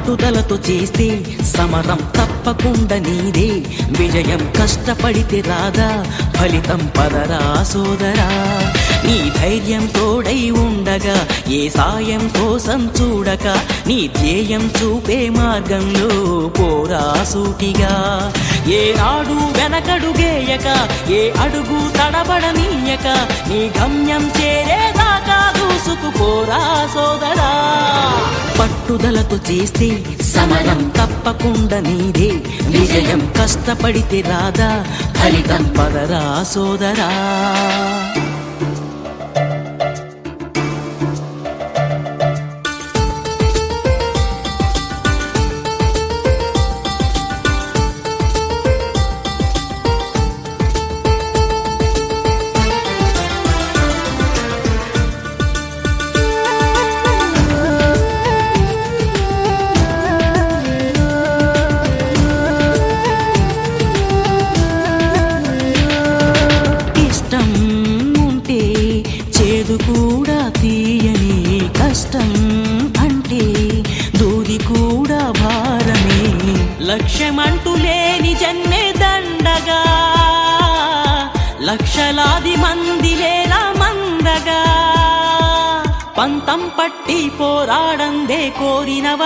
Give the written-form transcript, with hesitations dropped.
పట్టుదలతో చేస్తే సమరం తప్పకుండా నీదే, విజయం కష్టపడితే రాదా ఫలితం పదరా సోదరా. నీ ధైర్యం తోడై ఉండగా ఏ సాయం కోసం చూడక, నీ ధ్యేయం చూపే మార్గంలో పోరా సూటిగా. ఏ నాడు వెనకడుగేయక, ఏ అడుగు తడబడనీయక, నీ గమ్యం చేరేదాకా దూసుకుపోరా సోదరా. పట్టుదలతో చేస్తే సమరం తప్పకుండా నీదే, విజయం కష్టపడితే రాదా ఫలితం పదరా సోదరా. కూడా తీయని కష్టం అంటే దూది కూడా భారమే, లక్ష్యమంటూ లేని జన్మే దండగా, లక్షలాది మంది లేలా మందగా, పంతం పట్టి పోరాడందే కోరినవ